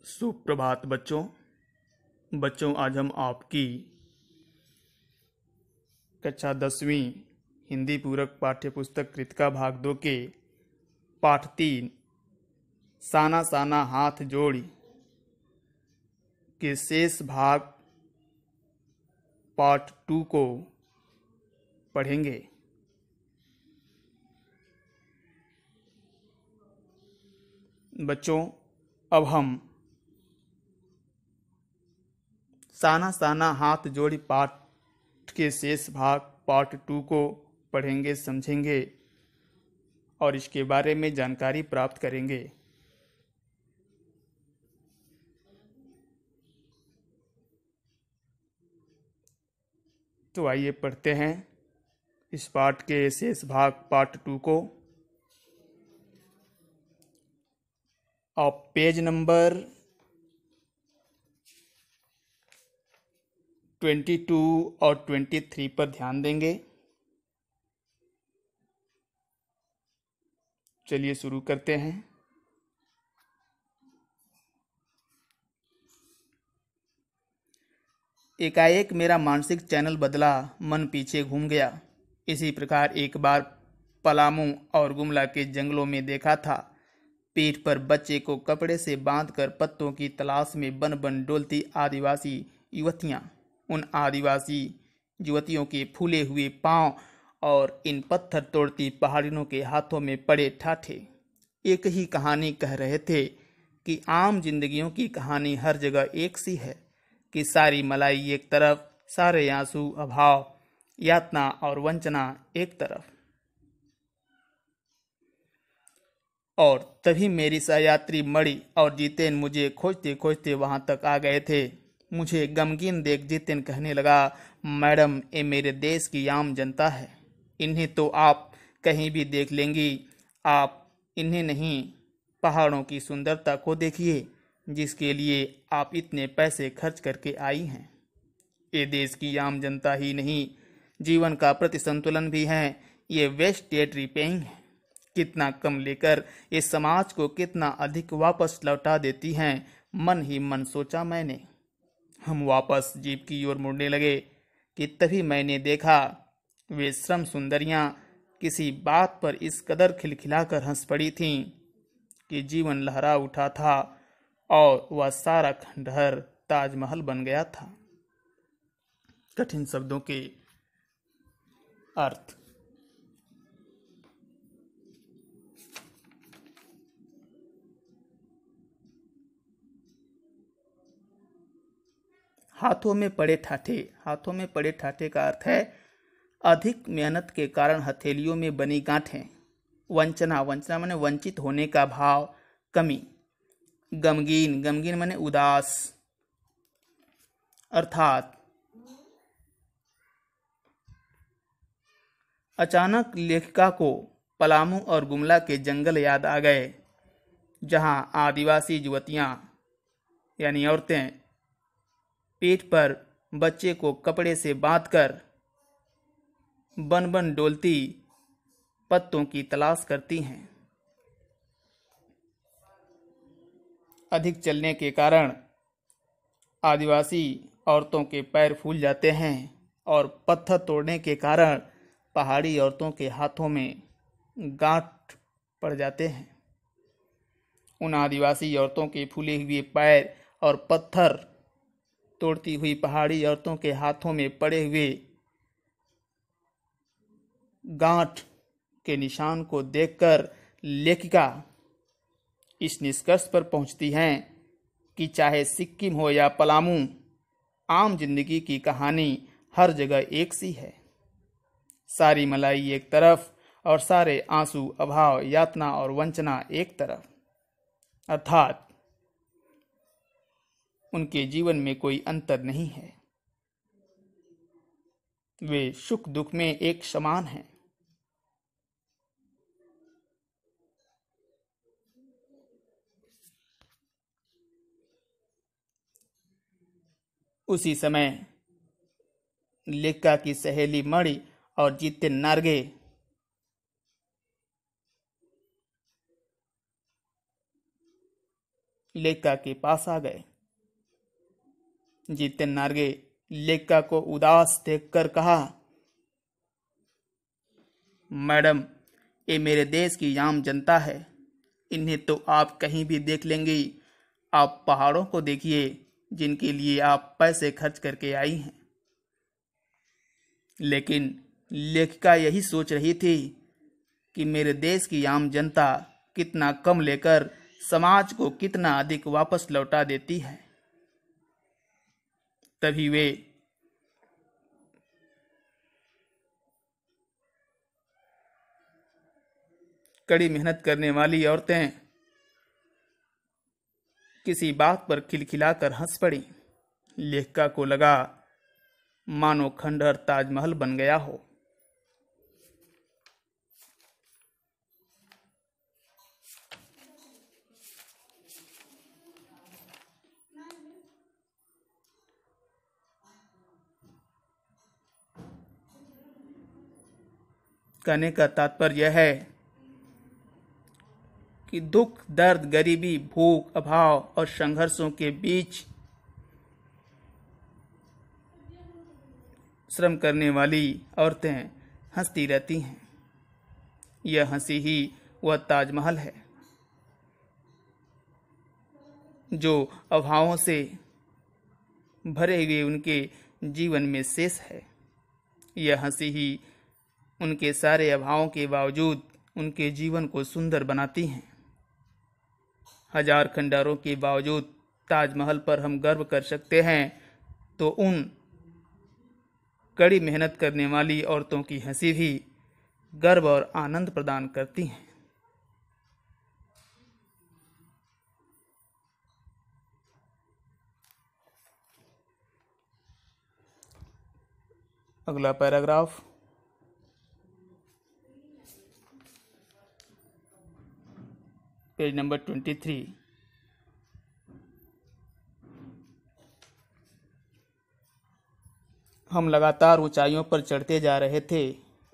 सुप्रभात बच्चों आज हम आपकी कक्षा 10वीं हिंदी पूरक पाठ्य पुस्तक कृतिका भाग 2 के पाठ 3 साना साना हाथ जोड़ी के शेष भाग पार्ट 2 को पढ़ेंगे। बच्चों, अब हम साना साना हाथ जोड़ी पाठ के शेष भाग पार्ट 2 को पढ़ेंगे, समझेंगे और इसके बारे में जानकारी प्राप्त करेंगे। तो आइए पढ़ते हैं इस पाठ के शेष भाग पार्ट 2 को। आप पेज नंबर 22 और 23 पर ध्यान देंगे। चलिए शुरू करते हैं। एकाएक मेरा मानसिक चैनल बदला, मन पीछे घूम गया। इसी प्रकार एक बार पलामू और गुमला के जंगलों में देखा था। पीठ पर बच्चे को कपड़े से बांधकर पत्तों की तलाश में बन बन डोलती आदिवासी युवतियां। उन आदिवासी युवतियों के फूले हुए पांव और इन पत्थर तोड़ती पहाड़ियों के हाथों में पड़े ठाठे एक ही कहानी कह रहे थे कि आम जिंदगियों की कहानी हर जगह एक सी है, कि सारी मलाई एक तरफ, सारे आंसू, अभाव, यातना और वंचना एक तरफ। और तभी मेरी सहयात्री मणि और जितेन मुझे खोजते खोजते वहां तक आ गए थे। मुझे गमगीन देख जितेन कहने लगा, मैडम, ये मेरे देश की आम जनता है। इन्हें तो आप कहीं भी देख लेंगी। आप इन्हें नहीं, पहाड़ों की सुंदरता को देखिए, जिसके लिए आप इतने पैसे खर्च करके आई हैं। ये देश की आम जनता ही नहीं, जीवन का प्रति संतुलन भी है। ये वेस्टेज रिपेइंग है। कितना कम लेकर ये समाज को कितना अधिक वापस लौटा देती हैं। मन ही मन सोचा मैंने। हम वापस जीप की ओर मुड़ने लगे कि तभी मैंने देखा वे श्रम सुंदरियां किसी बात पर इस कदर खिलखिलाकर हंस पड़ी थीं कि जीवन लहरा उठा था और वह सारा खंडहर ताजमहल बन गया था। कठिन शब्दों के अर्थ। हाथों में पड़े ठाठे। हाथों में पड़े ठाठे का अर्थ है अधिक मेहनत के कारण हथेलियों में बनी गांठें। वंचना, वंचना माने वंचित होने का भाव, कमी। गमगीन, गमगीन माने उदास। अर्थात अचानक लेखिका को पलामू और गुमला के जंगल याद आ गए, जहां आदिवासी युवतियां यानी औरतें पीठ पर बच्चे को कपड़े से बांधकर बन बन डोलती पत्तों की तलाश करती हैं। अधिक चलने के कारण आदिवासी औरतों के पैर फूल जाते हैं और पत्थर तोड़ने के कारण पहाड़ी औरतों के हाथों में गांठ पड़ जाते हैं। उन आदिवासी औरतों के फूले हुए पैर और पत्थर तोड़ती हुई पहाड़ी औरतों के हाथों में पड़े हुए गांठ के निशान को देखकर लेखिका इस निष्कर्ष पर पहुंचती हैं कि चाहे सिक्किम हो या पलामू, आम जिंदगी की कहानी हर जगह एक सी है। सारी मलाई एक तरफ और सारे आंसू, अभाव, यातना और वंचना एक तरफ। अर्थात उनके जीवन में कोई अंतर नहीं है। वे सुख दुख में एक समान हैं। उसी समय लेखिका की सहेली मणि और जितेन नार्गे लेखा के पास आ गए। जितेन नार्गे लेखा को उदास देखकर कहा, मैडम, ये मेरे देश की आम जनता है। इन्हें तो आप कहीं भी देख लेंगी। आप पहाड़ों को देखिए जिनके लिए आप पैसे खर्च करके आई हैं। लेकिन लेखिका यही सोच रही थी कि मेरे देश की आम जनता कितना कम लेकर समाज को कितना अधिक वापस लौटा देती है। तभी वे कड़ी मेहनत करने वाली औरतें किसी बात पर खिलखिलाकर हंस पड़ी। लेखिका को लगा मानो खंडहर ताजमहल बन गया हो। कहने का तात्पर्य यह है कि दुख, दर्द, गरीबी, भूख, अभाव और संघर्षों के बीच श्रम करने वाली औरतें हंसती रहती हैं। यह हंसी ही वह ताजमहल है जो अभावों से भरे हुए उनके जीवन में शेष है। यह हंसी ही उनके सारे अभावों के बावजूद उनके जीवन को सुंदर बनाती हैं। हजार खंडहरों के बावजूद ताजमहल पर हम गर्व कर सकते हैं, तो उन कड़ी मेहनत करने वाली औरतों की हंसी भी गर्व और आनंद प्रदान करती हैं। अगला पैराग्राफ। Page number 23। हम लगातार ऊंचाइयों पर चढ़ते जा रहे थे।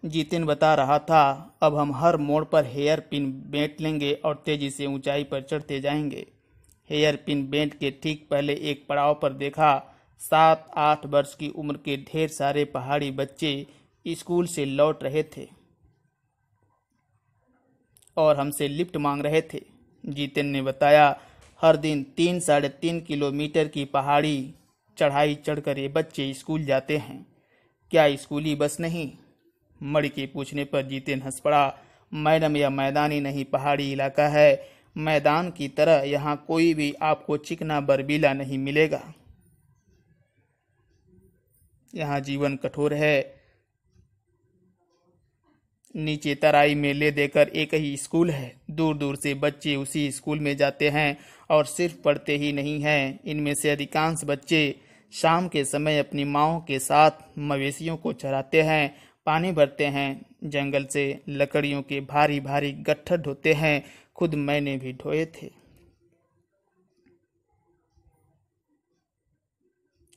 जितिन बता रहा था, अब हम हर मोड़ पर हेयर पिन बेंट लेंगे और तेजी से ऊंचाई पर चढ़ते जाएंगे। हेयर पिन बेंट के ठीक पहले एक पड़ाव पर देखा। 7-8 वर्ष की उम्र के ढेर सारे पहाड़ी बच्चे स्कूल से लौट रहे थे और हमसे लिफ्ट मांग रहे थे। जितिन ने बताया, हर दिन 3-3.5 किलोमीटर की पहाड़ी चढ़ाई चढ़कर ये बच्चे स्कूल जाते हैं। क्या स्कूली बस नहीं? मणि के पूछने पर जितिन हंस पड़ा। मैडम, यह मैदानी नहीं पहाड़ी इलाका है। मैदान की तरह यहाँ कोई भी आपको चिकना बर्फीला नहीं मिलेगा। यहाँ जीवन कठोर है। नीचे तराई में ले देकर एक ही स्कूल है। दूर दूर से बच्चे उसी स्कूल में जाते हैं और सिर्फ पढ़ते ही नहीं हैं। इनमें से अधिकांश बच्चे शाम के समय अपनी माँओं के साथ मवेशियों को चराते हैं, पानी भरते हैं, जंगल से लकड़ियों के भारी भारी गट्ठर ढोते हैं। खुद मैंने भी ढोए थे।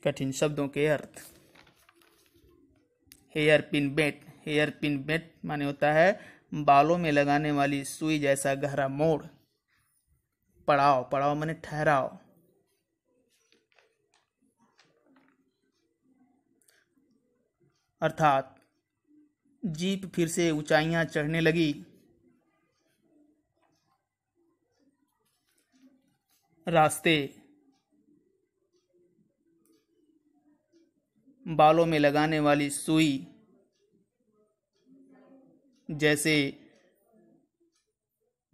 कठिन शब्दों के अर्थ। हेयर पिन बेट। हेयर पिन बेट माने होता है बालों में लगाने वाली सुई जैसा गहरा मोड़। पड़ाव, पड़ाव माने ठहराव। अर्थात जीप फिर से ऊंचाइयां चढ़ने लगी। रास्ते बालों में लगाने वाली सुई जैसे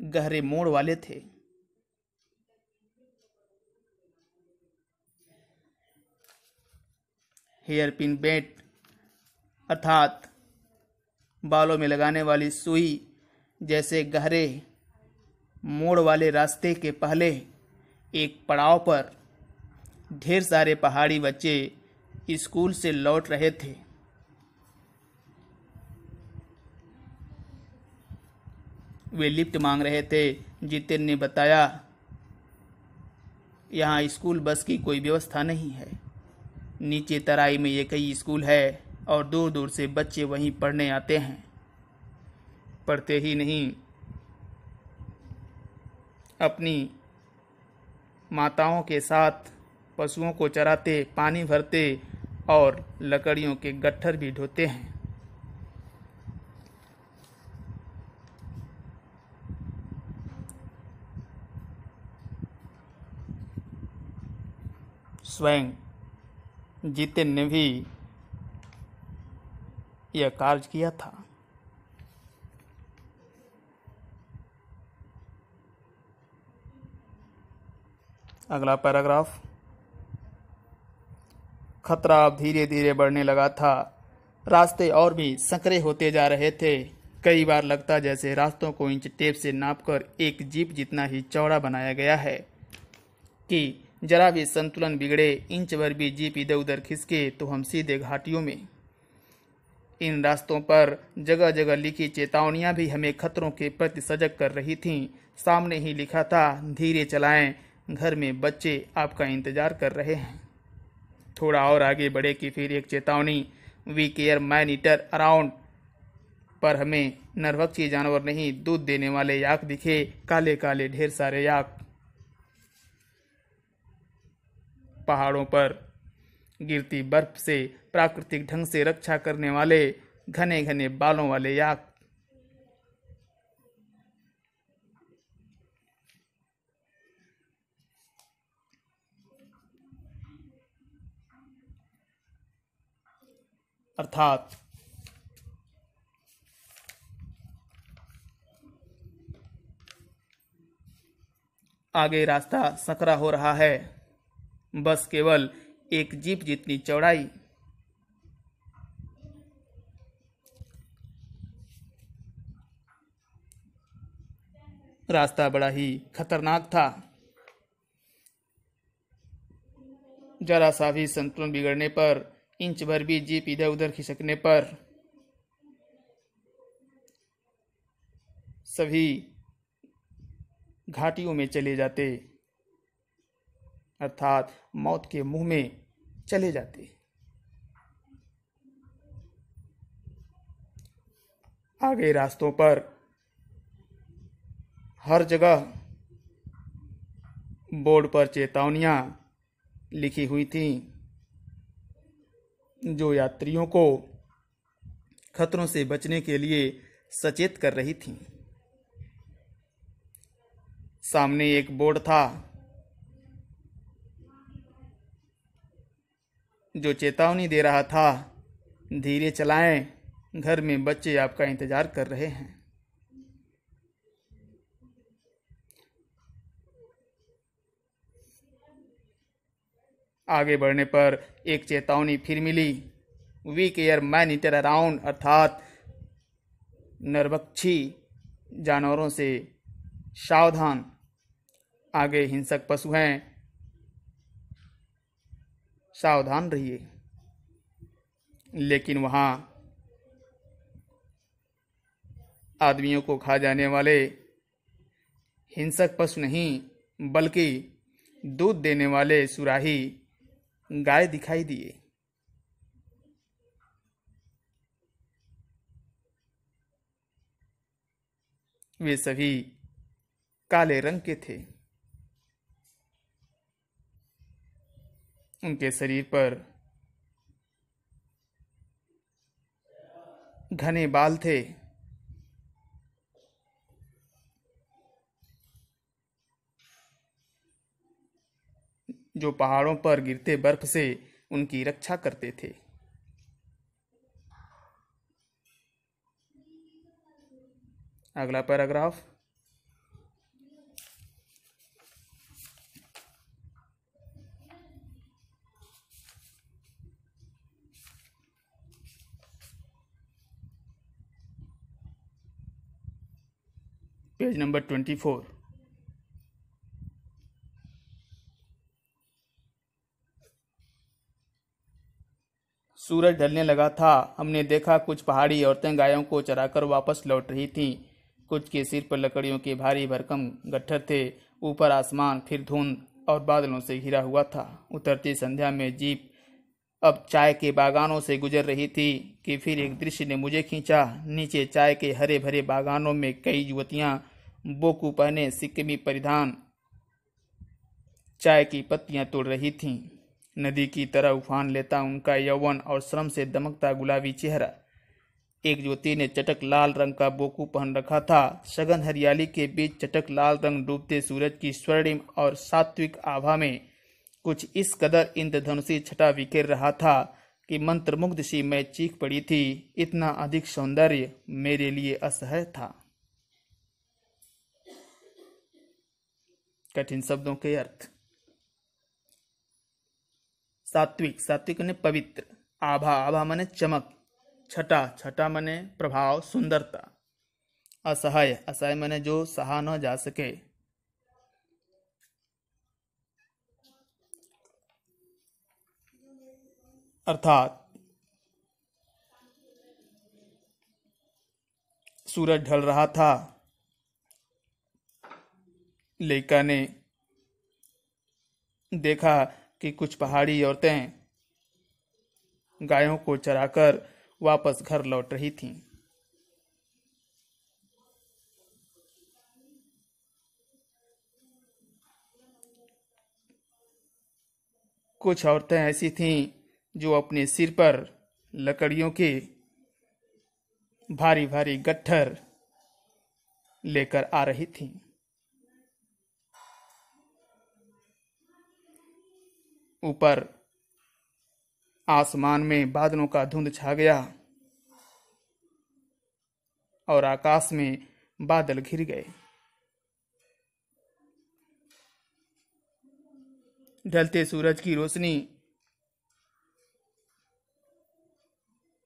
गहरे मोड़ वाले थे। हेयर पिन बेट अर्थात बालों में लगाने वाली सुई जैसे गहरे मोड़ वाले रास्ते के पहले एक पड़ाव पर ढेर सारे पहाड़ी बच्चे स्कूल से लौट रहे थे। वे लिफ्ट मांग रहे थे। जितिन ने बताया, यहाँ स्कूल बस की कोई व्यवस्था नहीं है। नीचे तराई में एक ही स्कूल है और दूर दूर से बच्चे वहीं पढ़ने आते हैं। पढ़ते ही नहीं, अपनी माताओं के साथ पशुओं को चराते, पानी भरते और लकड़ियों के गट्ठर भी ढोते हैं। स्वयं जितेन ने भी यह कार्य किया था। अगला पैराग्राफ। खतरा अब धीरे धीरे बढ़ने लगा था। रास्ते और भी संकरे होते जा रहे थे। कई बार लगता जैसे रास्तों को इंच टेप से नापकर एक जीप जितना ही चौड़ा बनाया गया है कि जरा भी संतुलन बिगड़े, इंच भर भी जीप इधर उधर खिसके तो हम सीधे घाटियों में। इन रास्तों पर जगह जगह लिखी चेतावनियां भी हमें खतरों के प्रति सजग कर रही थीं। सामने ही लिखा था, धीरे चलाएं, घर में बच्चे आपका इंतजार कर रहे हैं। थोड़ा और आगे बढ़े कि फिर एक चेतावनी, we care man eater around. पर हमें नरभक्षी जानवर नहीं, दूध देने वाले याक दिखे, काले काले ढेर सारे याक। पहाड़ों पर गिरती बर्फ से प्राकृतिक ढंग से रक्षा करने वाले घने घने बालों वाले याक। अर्थात आगे रास्ता संकरा हो रहा है, बस केवल एक जीप जितनी चौड़ाई। रास्ता बड़ा ही खतरनाक था। जरा सा भी संतुलन बिगड़ने पर, इंच भर भी जीप इधर उधर खिसकने पर सभी घाटियों में चले जाते, अर्थात मौत के मुंह में चले जाते। आगे रास्तों पर हर जगह बोर्ड पर चेतावनियां लिखी हुई थीं, जो यात्रियों को खतरों से बचने के लिए सचेत कर रही थीं। सामने एक बोर्ड था जो चेतावनी दे रहा था, धीरे चलाएं, घर में बच्चे आपका इंतजार कर रहे हैं। आगे बढ़ने पर एक चेतावनी फिर मिली, we care man eater around, अर्थात नरभक्षी जानवरों से सावधान। आगे हिंसक पशु हैं, सावधान रहिए। लेकिन वहां आदमियों को खा जाने वाले हिंसक पशु नहीं, बल्कि दूध देने वाले सुराही गाय दिखाई दिए। वे सभी काले रंग के थे। उनके शरीर पर घने बाल थे। जो पहाड़ों पर गिरते बर्फ से उनकी रक्षा करते थे। अगला पैराग्राफ। Page number 24। सूरज ढलने लगा था। हमने देखा कुछ पहाड़ी औरतें गायों को चराकर वापस लौट रही थीं। कुछ के सिर पर लकड़ियों के भारी भरकम गट्ठर थे। ऊपर आसमान फिर धुंध और बादलों से घिरा हुआ था। उतरती संध्या में जीप अब चाय के बागानों से गुजर रही थी कि फिर एक दृश्य ने मुझे खींचा। नीचे चाय के हरे भरे बागानों में कई युवतियां बोकू पहने, सिक्किमी परिधान चाय की पत्तियां तोड़ रही थीं। नदी की तरह उफान लेता उनका यौवन और श्रम से दमकता गुलाबी चेहरा। एक युवती ने चटक लाल रंग का बोकू पहन रखा था। सघन हरियाली के बीच चटक लाल रंग डूबते सूरज की स्वर्णिम और सात्विक आभा में कुछ इस कदर इंद्रधनुषी छटा बिखेर रहा था कि मंत्रमुग्ध सी मैं चीख पड़ी थी। इतना अधिक सौंदर्य मेरे लिए असह्य था। कठिन शब्दों के अर्थ। सात्विक, सात्विक माने पवित्र। आभा, आभा माने चमक। छटा, छटा माने प्रभाव, सुंदरता। असहाय, असहाय माने जो सहा न जा सके। अर्थात सूरज ढल रहा था। लेखिका ने देखा कि कुछ पहाड़ी औरतें गायों को चराकर वापस घर लौट रही थीं। कुछ औरतें ऐसी थीं जो अपने सिर पर लकड़ियों के भारी भारी गट्ठर लेकर आ रही थीं। ऊपर आसमान में बादलों का धुंध छा गया और आकाश में बादल घिर गए। ढलते सूरज की रोशनी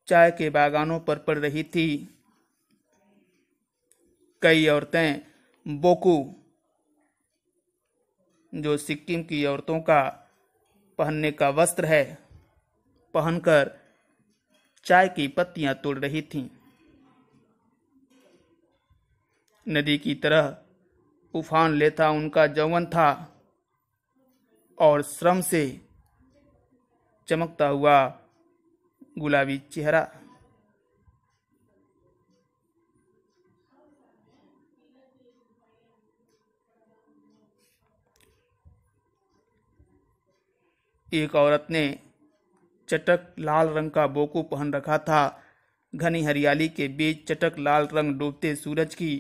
चाय के बागानों पर पड़ रही थी। कई औरतें बोकू, जो सिक्किम की औरतों का पहनने का वस्त्र है, पहनकर चाय की पत्तियां तोड़ रही थीं। नदी की तरह उफान लेता उनका यौवन था और श्रम से चमकता हुआ गुलाबी चेहरा। एक औरत ने चटक लाल रंग का बोकू पहन रखा था। घनी हरियाली के बीच चटक लाल रंग डूबते सूरज की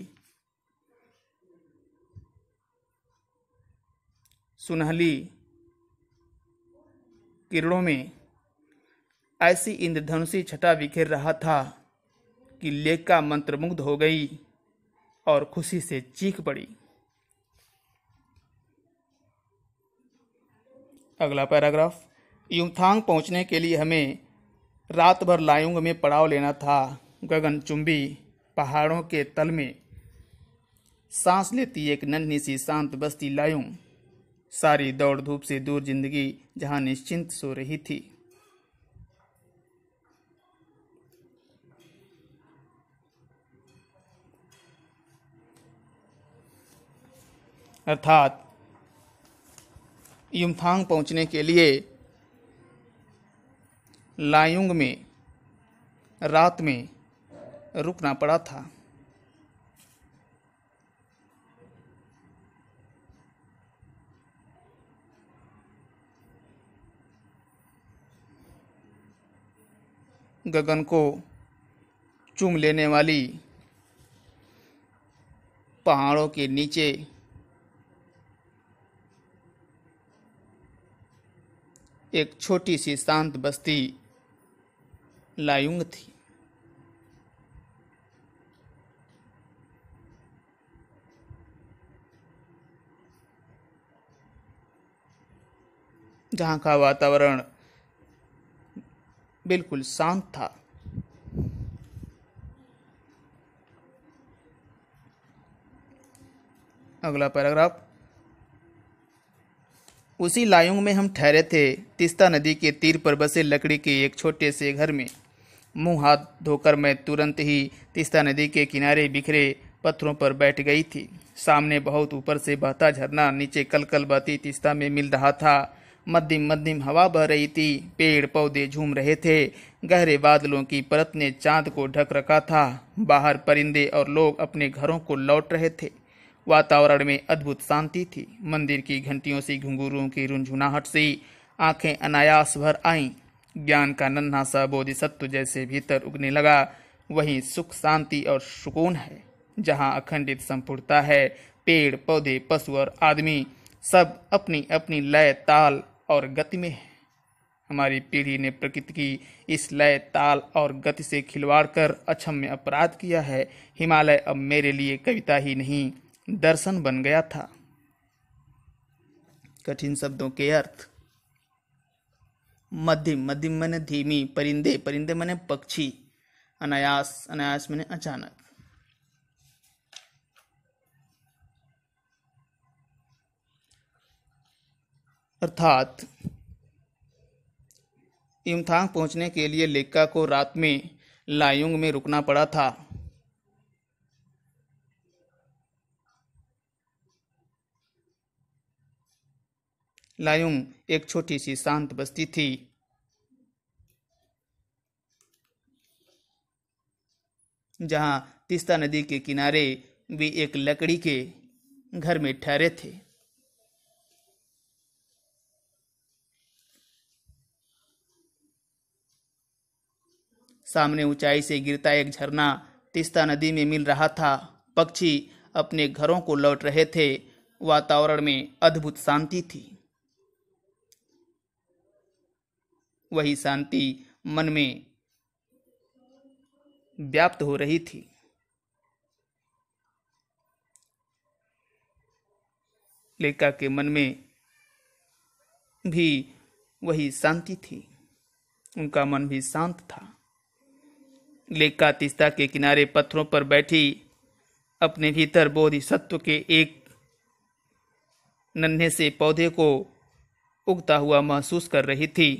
सुनहली किरणों में ऐसी इंद्रधनुषी छटा बिखेर रहा था कि लेखिका मंत्रमुग्ध हो गई और खुशी से चीख पड़ी। अगला पैराग्राफ। युमथांग पहुंचने के लिए हमें रात भर लायुंग में पड़ाव लेना था। गगनचुंबी पहाड़ों के तल में सांस लेती एक नन्ही सी शांत बस्ती लायुंग। सारी दौड़ धूप से दूर जिंदगी जहां निश्चिंत सो रही थी। अर्थात युमथांग पहुंचने के लिए लायुंग में रात में रुकना पड़ा था। गगन को चूम लेने वाली पहाड़ों के नीचे एक छोटी सी शांत बस्ती लायुंग थी। जहां का वातावरण बिल्कुल शांत था। अगला पैराग्राफ। उसी लायुंग में हम ठहरे थे। तीस्ता नदी के तीर पर बसे लकड़ी के एक छोटे से घर में मुंह हाथ धोकर मैं तुरंत ही तीस्ता नदी के किनारे बिखरे पत्थरों पर बैठ गई थी। सामने बहुत ऊपर से बहता झरना नीचे कलकल बहती तीस्ता में मिल रहा था। मध्यम मध्यम हवा बह रही थी। पेड़ पौधे झूम रहे थे। गहरे बादलों की परत ने चांद को ढक रखा था। बाहर परिंदे और लोग अपने घरों को लौट रहे थे वातावरण में अद्भुत शांति थी। मंदिर की घंटियों से, घुंघरूओं की रुनझुनाहट से आंखें अनायास भर आईं। ज्ञान का नन्हा सा बोधिसत्व जैसे भीतर उगने लगा। वही सुख, शांति और सुकून है जहां अखंडित संपूर्णता है। पेड़ पौधे, पशु और आदमी सब अपनी अपनी लय, ताल और गति में है। हमारी पीढ़ी ने प्रकृति की इस लय, ताल और गति से खिलवाड़ कर अक्षम्य अपराध किया है। हिमालय अब मेरे लिए कविता ही नहीं, दर्शन बन गया था। कठिन शब्दों के अर्थ। मध्यम, मध्यम माने धीमी। परिंदे, परिंदे माने पक्षी। अनायास, अनायास माने अचानक। अर्थात युमथांग पहुंचने के लिए लेक्का को रात में लायुंग में रुकना पड़ा था। लायुंग एक छोटी सी शांत बस्ती थी। जहां तीस्ता नदी के किनारे वे एक लकड़ी के घर में ठहरे थे। सामने ऊंचाई से गिरता एक झरना तीस्ता नदी में मिल रहा था। पक्षी अपने घरों को लौट रहे थे। वातावरण में अद्भुत शांति थी। वही शांति मन में व्याप्त हो रही थी। लेक्का के मन में भी वही शांति थी। उनका मन भी शांत था। लेक्का तीस्ता के किनारे पत्थरों पर बैठी अपने भीतर बोधिसत्व के एक नन्हे से पौधे को उगता हुआ महसूस कर रही थी।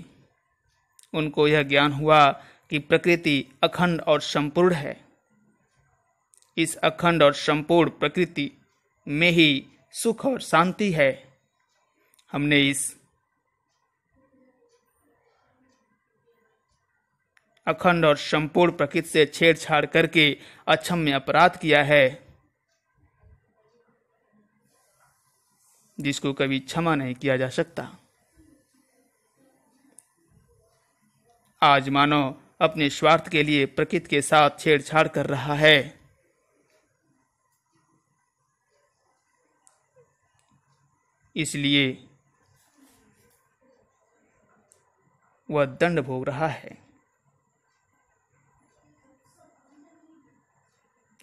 उनको यह ज्ञान हुआ कि प्रकृति अखंड और संपूर्ण है। इस अखंड और संपूर्ण प्रकृति में ही सुख और शांति है। हमने इस अखंड और संपूर्ण प्रकृति से छेड़छाड़ करके अक्षम्य अपराध किया है, जिसको कभी क्षमा नहीं किया जा सकता। आज मानव अपने स्वार्थ के लिए प्रकृति के साथ छेड़छाड़ कर रहा है। इसलिए वह दंड भोग रहा है।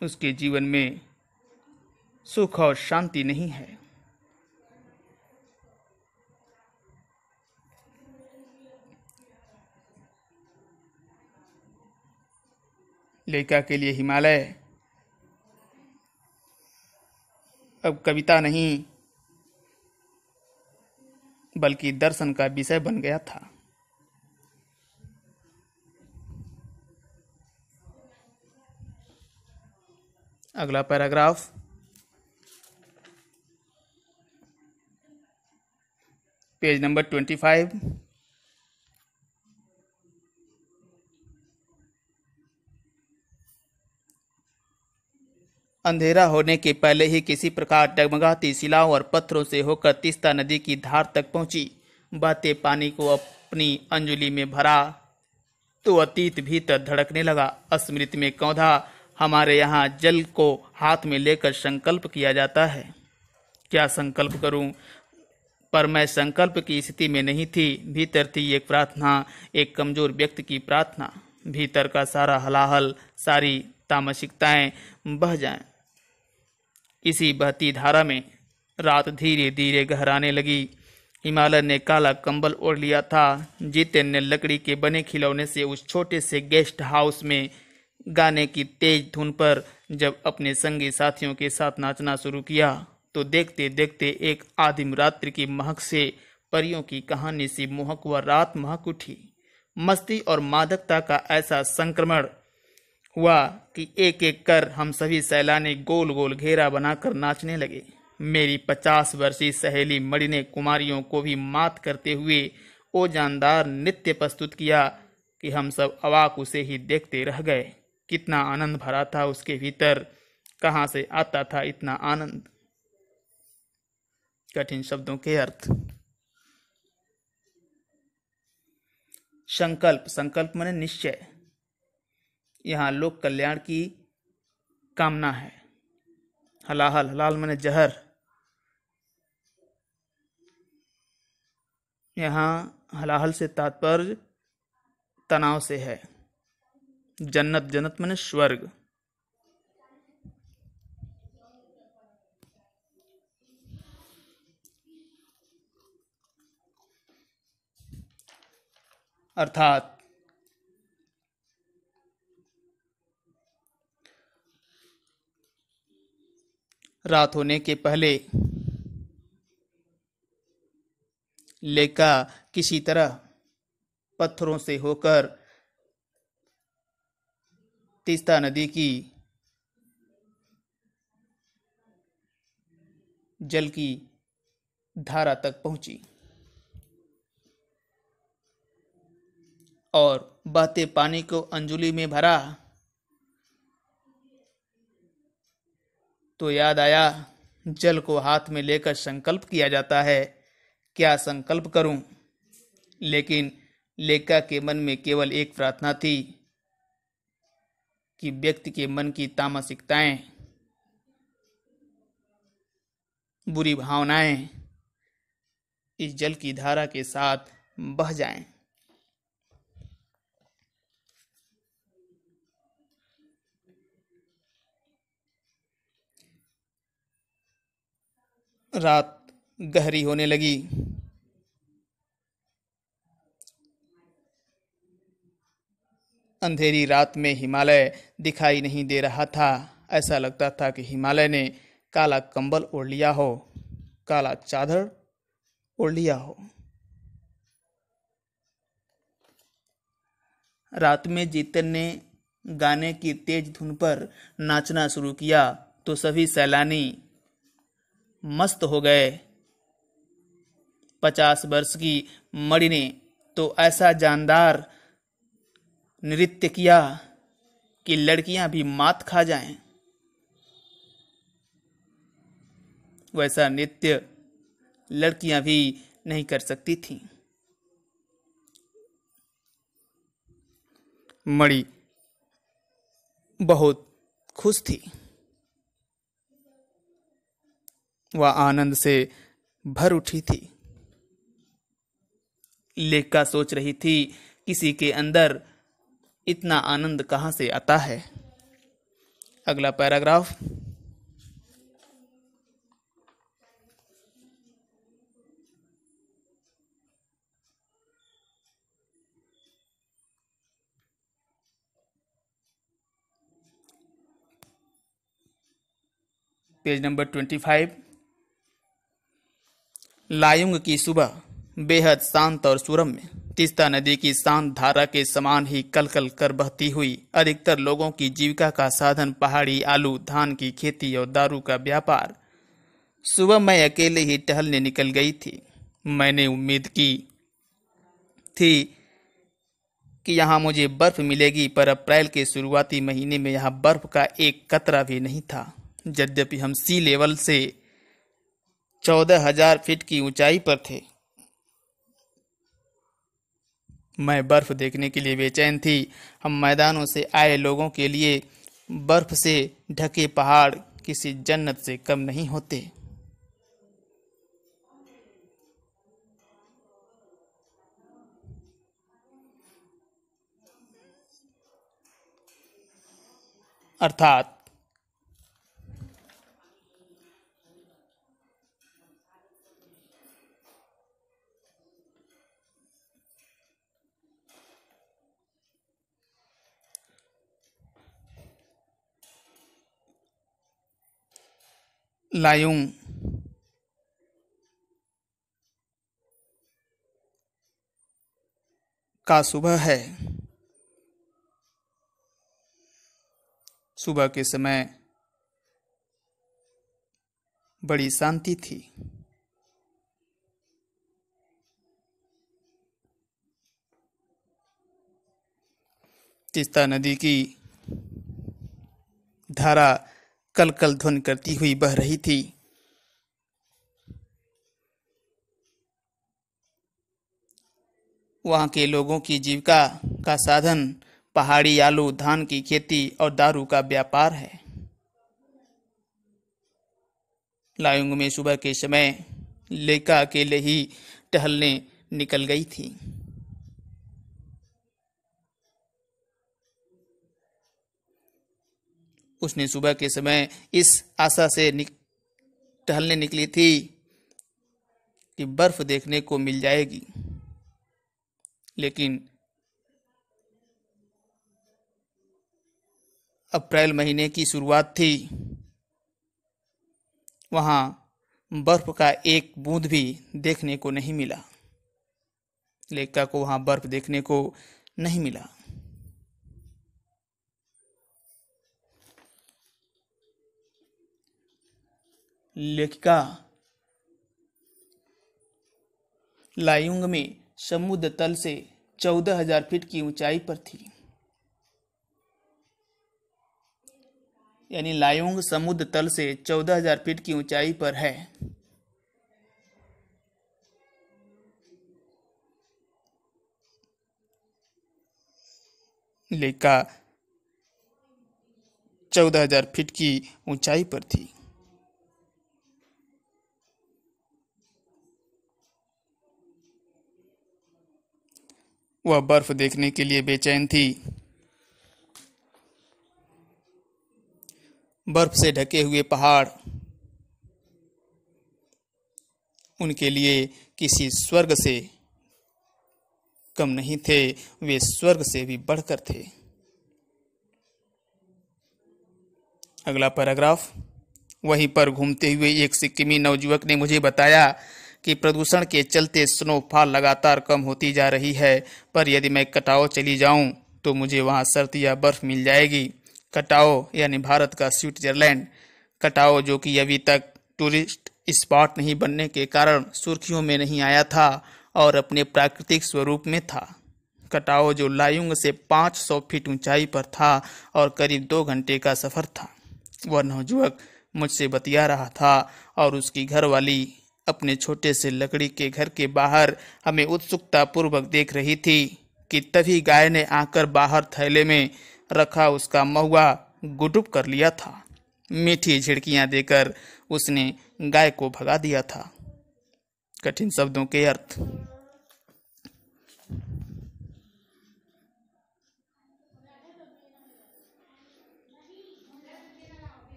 उसके जीवन में सुख और शांति नहीं है। लेक्का के लिए हिमालय अब कविता नहीं बल्कि दर्शन का विषय बन गया था। अगला पैराग्राफ। Page number 25। अंधेरा होने के पहले ही किसी प्रकार डगमगाती शिलाओं और पत्थरों से होकर तीस्ता नदी की धार तक पहुंची। बहते पानी को अपनी अंजुलि में भरा तो अतीत भीतर धड़कने लगा। स्मृति में कौंधा। हमारे यहाँ जल को हाथ में लेकर संकल्प किया जाता है। क्या संकल्प करूं? पर मैं संकल्प की स्थिति में नहीं थी। भीतर थी एक प्रार्थना, एक कमजोर व्यक्ति की प्रार्थना। भीतर का सारा हलाहल, सारी तामसिकताएं बह जाएं। इसी बहती धारा में रात धीरे धीरे गहराने लगी। हिमालय ने काला कंबल ओढ़ लिया था। जितेन ने लकड़ी के बने खिलौने से उस छोटे से गेस्ट हाउस में गाने की तेज धुन पर जब अपने संगी साथियों के साथ नाचना शुरू किया तो देखते देखते एक आदिम रात्रि की महक से परियों की कहानी सी मोहक व रात महक उठी। मस्ती और मादकता का ऐसा संक्रमण हुआ कि एक एक कर हम सभी सैलानी गोल गोल घेरा बनाकर नाचने लगे। मेरी 50 वर्षीय सहेली मणि ने कुमारियों को भी मात करते हुए वो जानदार नृत्य प्रस्तुत किया कि हम सब अवाक उसे ही देखते रह गए। कितना आनंद भरा था उसके भीतर। कहाँ से आता था इतना आनंद? कठिन शब्दों के अर्थ। संकल्प, संकल्प माने निश्चय। यहाँ लोक कल्याण की कामना है। हलाहल, हलाल माने जहर। यहाँ हलाहल से तात्पर्य तनाव से है। जन्नत, जन्नत माने स्वर्ग। अर्थात रात होने के पहले लेका किसी तरह पत्थरों से होकर तीस्ता नदी की जल की धारा तक पहुंची और बहते पानी को अंजुली में भरा तो याद आया, जल को हाथ में लेकर संकल्प किया जाता है। क्या संकल्प करूं? लेकिन लेका के मन में केवल एक प्रार्थना थी कि व्यक्ति के मन की तामसिकताएं, बुरी भावनाएं इस जल की धारा के साथ बह जाएं। रात गहरी होने लगी। अंधेरी रात में हिमालय दिखाई नहीं दे रहा था। ऐसा लगता था कि हिमालय ने काला कंबल ओढ़ लिया हो, काला चादर ओढ़ लिया हो। रात में जीतन ने गाने की तेज धुन पर नाचना शुरू किया तो सभी सैलानी मस्त हो गए। 50 वर्ष की मणि ने तो ऐसा जानदार नृत्य किया कि लड़कियां भी मात खा जाएं। वैसा नृत्य लड़कियां भी नहीं कर सकती थीं। मणि बहुत खुश थी। वह आनंद से भर उठी थी। लेका सोच रही थी, किसी के अंदर इतना आनंद कहां से आता है। अगला पैराग्राफ। Page number 25। लायुंग की सुबह बेहद शांत और सुरम्य, तीस्ता नदी की शांत धारा के समान ही कलकल कर बहती हुई। अधिकतर लोगों की जीविका का साधन पहाड़ी आलू, धान की खेती और दारू का व्यापार। सुबह मैं अकेले ही टहलने निकल गई थी। मैंने उम्मीद की थी कि यहाँ मुझे बर्फ मिलेगी, पर अप्रैल के शुरुआती महीने में यहाँ बर्फ का एक कतरा भी नहीं था। यद्यपि हम सी लेवल से 14,000 फीट की ऊंचाई पर थे। मैं बर्फ देखने के लिए बेचैन थी। हम मैदानों से आए लोगों के लिए बर्फ से ढके पहाड़ किसी जन्नत से कम नहीं होते। अर्थात लायुंग का सुबह है। सुबह के समय बड़ी शांति थी। तीस्ता नदी की धारा कल कल ध्वनि करती हुई बह रही थी। वहाँ के लोगों की जीविका का साधन पहाड़ी आलू, धान की खेती और दारू का व्यापार है। लायुंग में सुबह के समय लेका अकेले ही टहलने निकल गई थी। उसने सुबह के समय इस आशा से टहलने निकली थी कि बर्फ देखने को मिल जाएगी, लेकिन अप्रैल महीने की शुरुआत थी। वहां बर्फ का एक बूंद भी देखने को नहीं मिला। लेका को वहां बर्फ देखने को नहीं मिला। लेखिका लायुंग में समुद्र तल से 14,000 फीट की ऊंचाई पर थी। यानी लायुंग समुद्र तल से 14,000 फीट की ऊंचाई पर है। लेका 14,000 फीट की ऊंचाई पर थी। वह बर्फ देखने के लिए बेचैन थी। बर्फ से ढके हुए पहाड़ उनके लिए किसी स्वर्ग से कम नहीं थे, वे स्वर्ग से भी बढ़कर थे। अगला पैराग्राफ। वहीं पर घूमते हुए एक सिक्किमी नवयुवक ने मुझे बताया कि प्रदूषण के चलते स्नोफॉल लगातार कम होती जा रही है, पर यदि मैं कटाओ चली जाऊं तो मुझे वहां सर्द या बर्फ मिल जाएगी। कटाओ यानी भारत का स्विट्जरलैंड। कटाओ जो कि अभी तक टूरिस्ट स्पॉट नहीं बनने के कारण सुर्खियों में नहीं आया था और अपने प्राकृतिक स्वरूप में था। कटाओ जो लायुंग से 500 फीट ऊंचाई पर था और करीब 2 घंटे का सफर था। वह नवयुवक मुझसे बतिया रहा था और उसकी घरवाली अपने छोटे से लकड़ी के घर के बाहर हमें उत्सुकता पूर्वक देख रही थी कि तभी गाय ने आकर बाहर थैले में रखा उसका महुआ गुडुप कर लिया था। मीठी झिड़कियां देकर उसने गाय को भगा दिया था। कठिन शब्दों के अर्थ।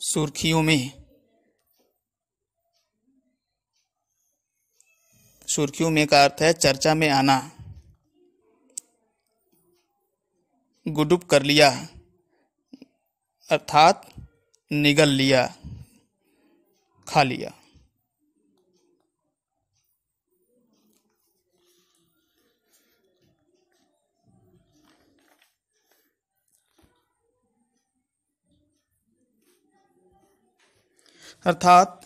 सुर्खियों में का अर्थ है चर्चा में आना। गुडुप कर लिया अर्थात निगल लिया, खा लिया। अर्थात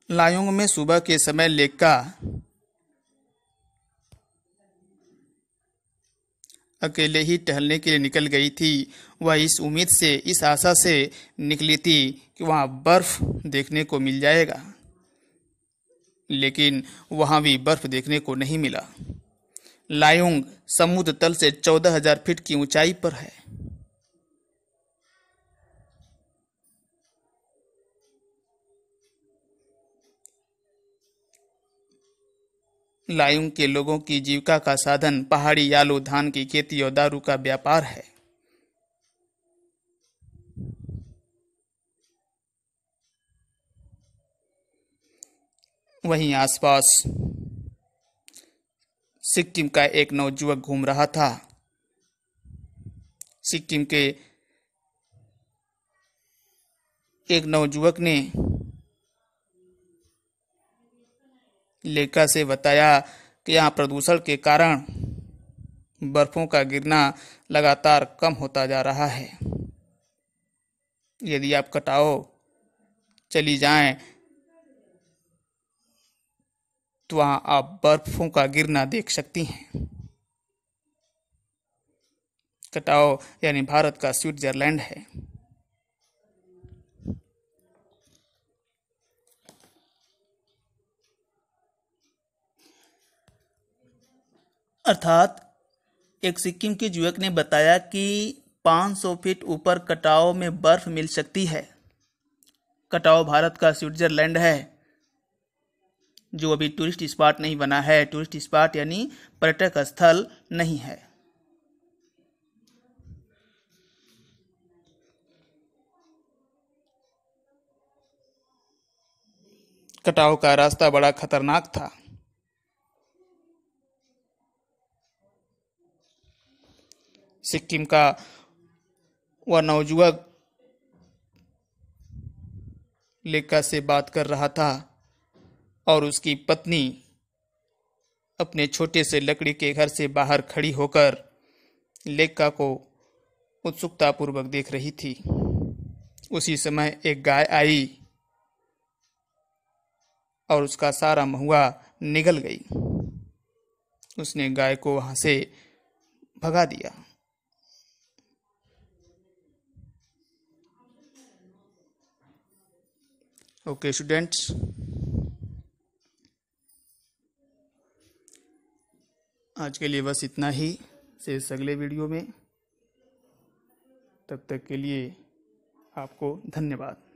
लायुंग में सुबह के समय लेका अकेले ही टहलने के लिए निकल गई थी। वह इस उम्मीद से, इस आशा से निकली थी कि वहां बर्फ देखने को मिल जाएगा, लेकिन वहां भी बर्फ देखने को नहीं मिला। लायुंग समुद्र तल से 14,000 फीट की ऊंचाई पर है। लायुंग के लोगों की जीविका का साधन पहाड़ी आलू, धान की खेती और दारू का व्यापार है। वहीं आसपास सिक्किम का एक नवयुवक घूम रहा था। सिक्किम के एक नवयुवक ने लेखा से बताया कि यहाँ प्रदूषण के कारण बर्फों का गिरना लगातार कम होता जा रहा है। यदि आप कटाओ चली जाएं तो वहाँ आप बर्फों का गिरना देख सकती हैं। कटाओ यानी भारत का स्विट्जरलैंड है। अर्थात एक सिक्किम के युवक ने बताया कि 500 फीट ऊपर कटाओ में बर्फ मिल सकती है। कटाओ भारत का स्विट्जरलैंड है, जो अभी टूरिस्ट स्पॉट नहीं बना है। टूरिस्ट स्पॉट यानी पर्यटक स्थल नहीं है। कटाओ का रास्ता बड़ा खतरनाक था। सिक्किम का वह नवयुवक लेका से बात कर रहा था और उसकी पत्नी अपने छोटे से लकड़ी के घर से बाहर खड़ी होकर लेका को उत्सुकतापूर्वक देख रही थी। उसी समय एक गाय आई और उसका सारा महुआ निगल गई। उसने गाय को वहां से भगा दिया। ओके स्टूडेंट्स, आज के लिए बस इतना ही। शेष अगले वीडियो में। तब तक के लिए आपको धन्यवाद।